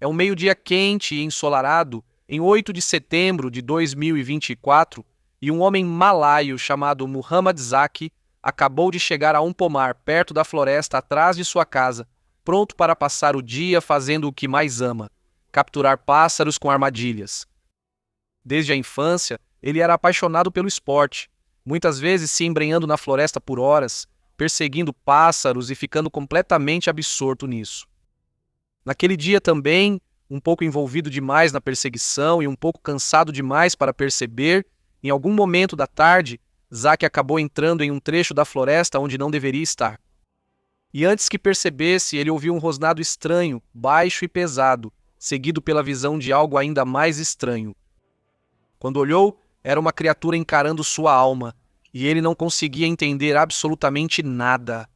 É um meio-dia quente e ensolarado, em 8 de setembro de 2024, e um homem malaio chamado Muhammad Zaki acabou de chegar a um pomar perto da floresta atrás de sua casa, pronto para passar o dia fazendo o que mais ama: capturar pássaros com armadilhas. Desde a infância, ele era apaixonado pelo esporte, muitas vezes se embrenhando na floresta por horas, perseguindo pássaros e ficando completamente absorto nisso. Naquele dia também, um pouco envolvido demais na perseguição e um pouco cansado demais para perceber, em algum momento da tarde, Zack acabou entrando em um trecho da floresta onde não deveria estar. E antes que percebesse, ele ouviu um rosnado estranho, baixo e pesado, seguido pela visão de algo ainda mais estranho. Quando olhou, era uma criatura encarando sua alma, e ele não conseguia entender absolutamente nada.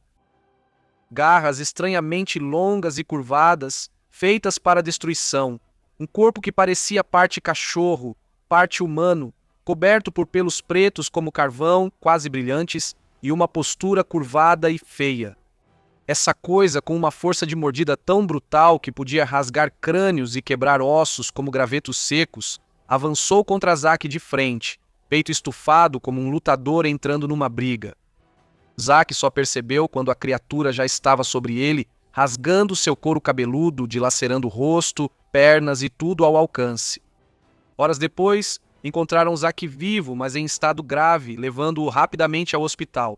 Garras estranhamente longas e curvadas, feitas para a destruição, um corpo que parecia parte cachorro, parte humano, coberto por pelos pretos como carvão, quase brilhantes, e uma postura curvada e feia. Essa coisa, com uma força de mordida tão brutal que podia rasgar crânios e quebrar ossos como gravetos secos, avançou contra Zack de frente, peito estufado como um lutador entrando numa briga. Zack só percebeu quando a criatura já estava sobre ele, rasgando seu couro cabeludo, dilacerando o rosto, pernas e tudo ao alcance. Horas depois, encontraram Zack vivo, mas em estado grave, levando-o rapidamente ao hospital.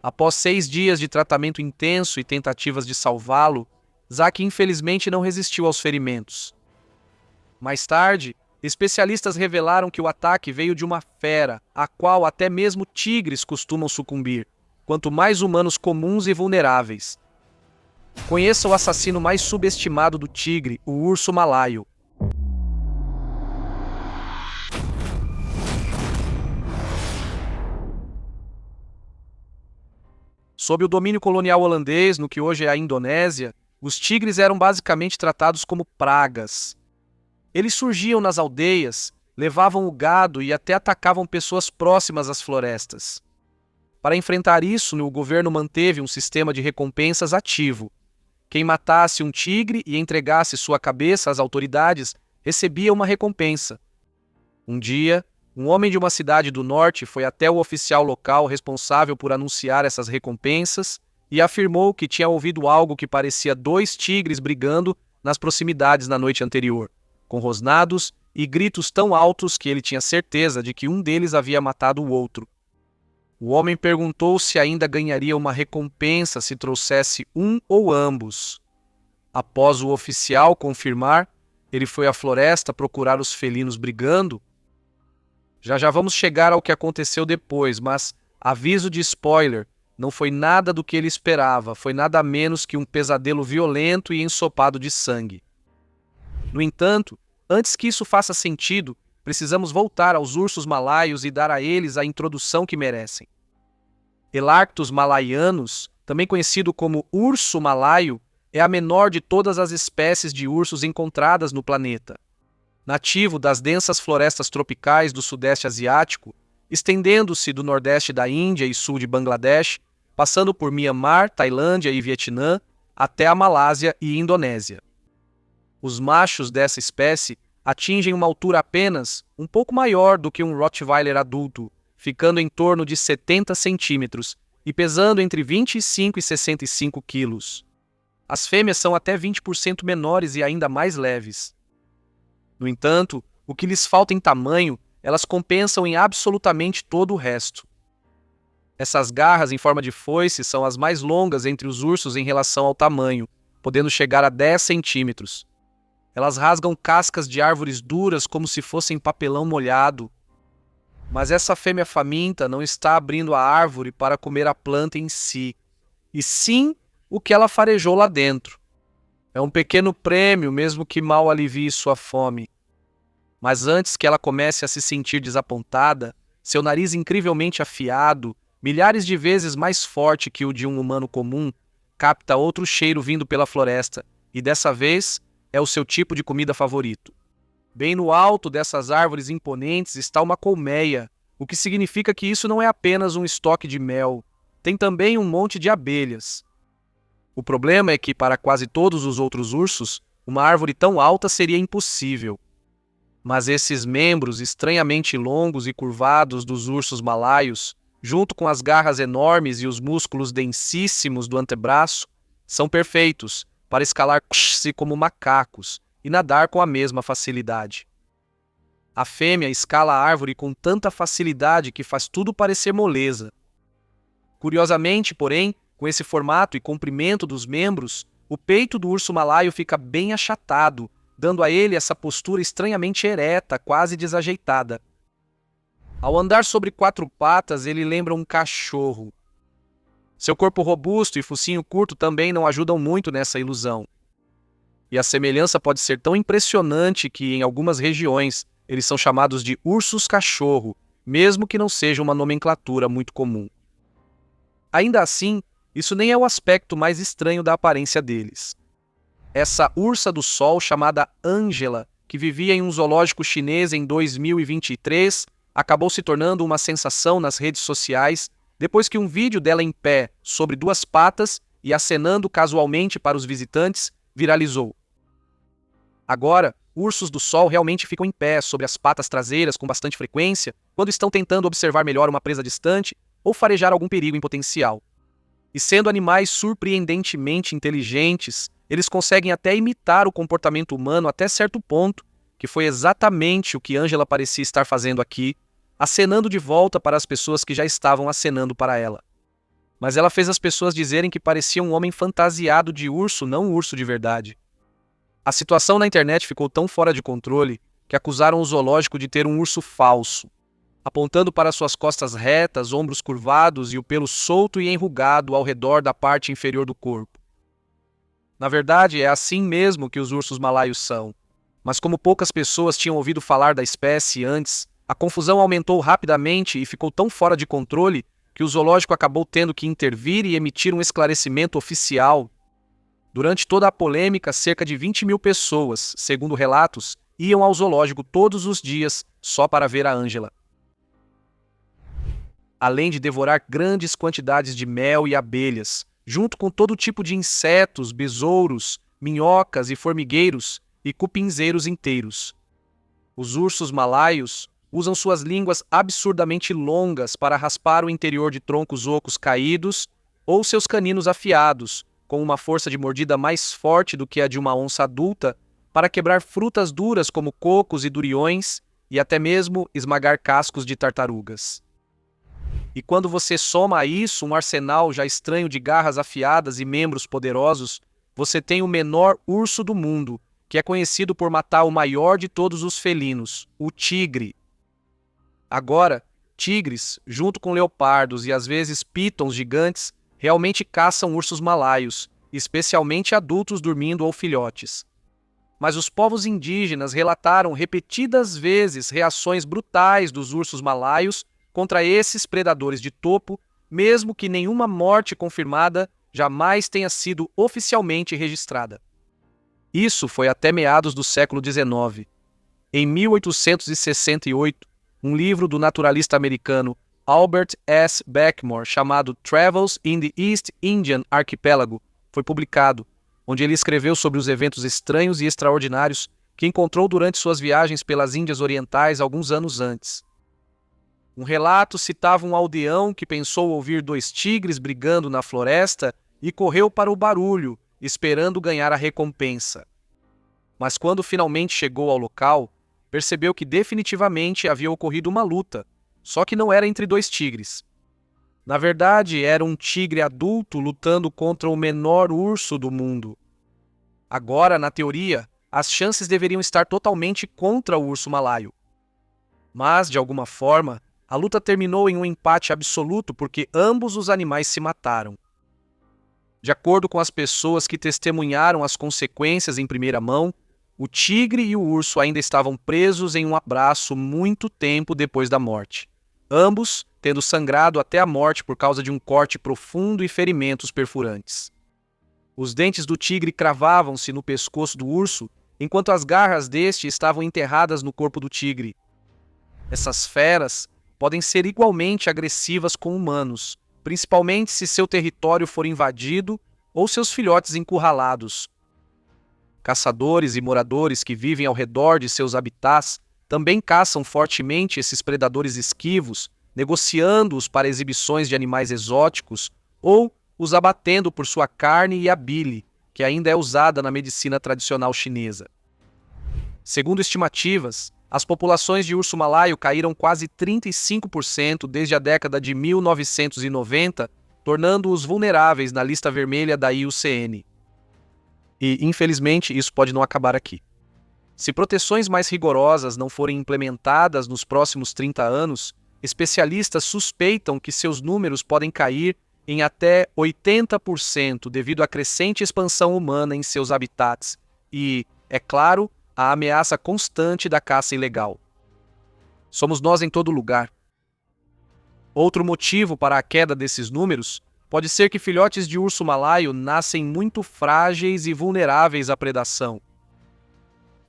Após 6 dias de tratamento intenso e tentativas de salvá-lo, Zack infelizmente não resistiu aos ferimentos. Mais tarde, especialistas revelaram que o ataque veio de uma fera, a qual até mesmo tigres costumam sucumbir, quanto mais humanos comuns e vulneráveis. Conheça o assassino mais subestimado do tigre, o urso malaio. Sob o domínio colonial holandês, no que hoje é a Indonésia, os tigres eram basicamente tratados como pragas. Eles surgiam nas aldeias, levavam o gado e até atacavam pessoas próximas às florestas. Para enfrentar isso, o governo manteve um sistema de recompensas ativo. Quem matasse um tigre e entregasse sua cabeça às autoridades recebia uma recompensa. Um dia, um homem de uma cidade do norte foi até o oficial local responsável por anunciar essas recompensas e afirmou que tinha ouvido algo que parecia 2 tigres brigando nas proximidades na noite anterior, com rosnados e gritos tão altos que ele tinha certeza de que um deles havia matado o outro. O homem perguntou se ainda ganharia uma recompensa se trouxesse um ou ambos. Após o oficial confirmar, ele foi à floresta procurar os felinos brigando. Já vamos chegar ao que aconteceu depois, mas, aviso de spoiler, não foi nada do que ele esperava, foi nada menos que um pesadelo violento e ensopado de sangue. No entanto, antes que isso faça sentido, precisamos voltar aos ursos malaios e dar a eles a introdução que merecem. Elarctos malaianus, também conhecido como urso malaio, é a menor de todas as espécies de ursos encontradas no planeta. Nativo das densas florestas tropicais do Sudeste Asiático, estendendo-se do Nordeste da Índia e Sul de Bangladesh, passando por Mianmar, Tailândia e Vietnã, até a Malásia e Indonésia. Os machos dessa espécie atingem uma altura apenas um pouco maior do que um Rottweiler adulto, ficando em torno de 70 centímetros e pesando entre 25 e 65 quilos. As fêmeas são até 20% menores e ainda mais leves. No entanto, o que lhes falta em tamanho, elas compensam em absolutamente todo o resto. Essas garras em forma de foice são as mais longas entre os ursos em relação ao tamanho, podendo chegar a 10 centímetros. Elas rasgam cascas de árvores duras como se fossem papelão molhado. Mas essa fêmea faminta não está abrindo a árvore para comer a planta em si, e sim o que ela farejou lá dentro. É um pequeno prêmio, mesmo que mal alivie sua fome. Mas antes que ela comece a se sentir desapontada, seu nariz incrivelmente afiado, milhares de vezes mais forte que o de um humano comum, capta outro cheiro vindo pela floresta, e dessa vez é o seu tipo de comida favorito. Bem no alto dessas árvores imponentes está uma colmeia, o que significa que isso não é apenas um estoque de mel, tem também um monte de abelhas. O problema é que, para quase todos os outros ursos, Uma árvore tão alta seria impossível. Mas esses membros estranhamente longos e curvados dos ursos malaios, junto com as garras enormes e os músculos densíssimos do antebraço, são perfeitos para escalar-se como macacos e nadar com a mesma facilidade. A fêmea escala a árvore com tanta facilidade que faz tudo parecer moleza. Curiosamente, porém, com esse formato e comprimento dos membros, o peito do urso malaio fica bem achatado, dando a ele essa postura estranhamente ereta, quase desajeitada. Ao andar sobre quatro patas, ele lembra um cachorro. Seu corpo robusto e focinho curto também não ajudam muito nessa ilusão. E a semelhança pode ser tão impressionante que, em algumas regiões, eles são chamados de ursos-cachorro, mesmo que não seja uma nomenclatura muito comum. Ainda assim, isso nem é o aspecto mais estranho da aparência deles. Essa ursa do sol chamada Angela, que vivia em um zoológico chinês em 2023, acabou se tornando uma sensação nas redes sociais depois que um vídeo dela em pé, sobre duas patas e acenando casualmente para os visitantes, viralizou. Agora, ursos do sol realmente ficam em pé sobre as patas traseiras com bastante frequência quando estão tentando observar melhor uma presa distante ou farejar algum perigo em potencial. E sendo animais surpreendentemente inteligentes, eles conseguem até imitar o comportamento humano até certo ponto, que foi exatamente o que Angela parecia estar fazendo aqui, acenando de volta para as pessoas que já estavam acenando para ela. Mas ela fez as pessoas dizerem que parecia um homem fantasiado de urso, não um urso de verdade. A situação na internet ficou tão fora de controle que acusaram o zoológico de ter um urso falso, apontando para suas costas retas, ombros curvados e o pelo solto e enrugado ao redor da parte inferior do corpo. Na verdade, é assim mesmo que os ursos malaios são. Mas como poucas pessoas tinham ouvido falar da espécie antes, a confusão aumentou rapidamente e ficou tão fora de controle que o zoológico acabou tendo que intervir e emitir um esclarecimento oficial. Durante toda a polêmica, cerca de 20 mil pessoas, segundo relatos, iam ao zoológico todos os dias só para ver a Angela. Além de devorar grandes quantidades de mel e abelhas, junto com todo tipo de insetos, besouros, minhocas e formigueiros e cupinzeiros inteiros. Os ursos malaios usam suas línguas absurdamente longas para raspar o interior de troncos ocos caídos ou seus caninos afiados, com uma força de mordida mais forte do que a de uma onça adulta, para quebrar frutas duras como cocos e duriões e até mesmo esmagar cascos de tartarugas. E quando você soma a isso um arsenal já estranho de garras afiadas e membros poderosos, você tem o menor urso do mundo, que é conhecido por matar o maior de todos os felinos, o tigre. Agora, tigres, junto com leopardos e às vezes pitons gigantes, realmente caçam ursos malaios, especialmente adultos dormindo ou filhotes. Mas os povos indígenas relataram repetidas vezes reações brutais dos ursos malaios contra esses predadores de topo, mesmo que nenhuma morte confirmada jamais tenha sido oficialmente registrada. Isso foi até meados do século XIX. Em 1868, um livro do naturalista americano Albert S. Beckmore, chamado Travels in the East Indian Archipelago, foi publicado, onde ele escreveu sobre os eventos estranhos e extraordinários que encontrou durante suas viagens pelas Índias Orientais alguns anos antes. Um relato citava um aldeão que pensou ouvir dois tigres brigando na floresta e correu para o barulho, esperando ganhar a recompensa. Mas quando finalmente chegou ao local, percebeu que definitivamente havia ocorrido uma luta, só que não era entre dois tigres. Na verdade, era um tigre adulto lutando contra o menor urso do mundo. Agora, na teoria, as chances deveriam estar totalmente contra o urso malaio. Mas, de alguma forma, a luta terminou em um empate absoluto porque ambos os animais se mataram. De acordo com as pessoas que testemunharam as consequências em primeira mão, o tigre e o urso ainda estavam presos em um abraço muito tempo depois da morte, ambos tendo sangrado até a morte por causa de um corte profundo e ferimentos perfurantes. Os dentes do tigre cravavam-se no pescoço do urso, enquanto as garras deste estavam enterradas no corpo do tigre. Essas feras podem ser igualmente agressivas com humanos, principalmente se seu território for invadido ou seus filhotes encurralados. Caçadores e moradores que vivem ao redor de seus habitats também caçam fortemente esses predadores esquivos, negociando-os para exibições de animais exóticos ou os abatendo por sua carne e a bile, que ainda é usada na medicina tradicional chinesa. Segundo estimativas, as populações de urso-malaio caíram quase 35% desde a década de 1990, tornando-os vulneráveis na lista vermelha da IUCN. E, infelizmente, isso pode não acabar aqui. Se proteções mais rigorosas não forem implementadas nos próximos 30 anos, especialistas suspeitam que seus números podem cair em até 80% devido à crescente expansão humana em seus habitats e, é claro, a ameaça constante da caça ilegal. Somos nós em todo lugar. Outro motivo para a queda desses números pode ser que filhotes de urso-malaio nascem muito frágeis e vulneráveis à predação.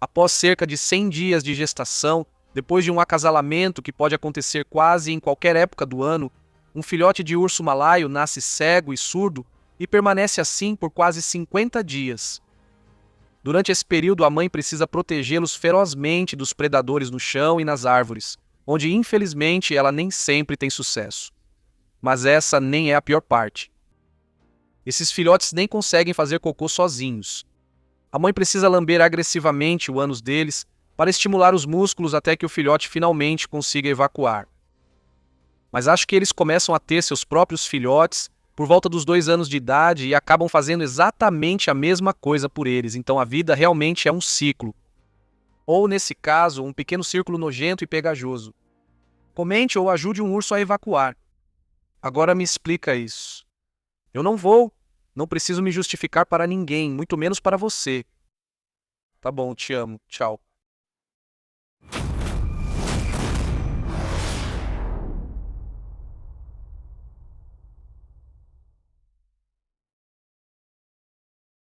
Após cerca de 100 dias de gestação, depois de um acasalamento que pode acontecer quase em qualquer época do ano, um filhote de urso-malaio nasce cego e surdo e permanece assim por quase 50 dias. Durante esse período, a mãe precisa protegê-los ferozmente dos predadores no chão e nas árvores, onde infelizmente ela nem sempre tem sucesso. Mas essa nem é a pior parte. Esses filhotes nem conseguem fazer cocô sozinhos. A mãe precisa lamber agressivamente o ânus deles para estimular os músculos até que o filhote finalmente consiga evacuar. Mas acho que eles começam a ter seus próprios filhotes por volta dos 2 anos de idade e acabam fazendo exatamente a mesma coisa por eles, então a vida realmente é um ciclo. Ou, nesse caso, um pequeno círculo nojento e pegajoso. Comente ou ajude um urso a evacuar. Agora me explica isso. Eu não vou. Não preciso me justificar para ninguém, muito menos para você. Tá bom, te amo. Tchau.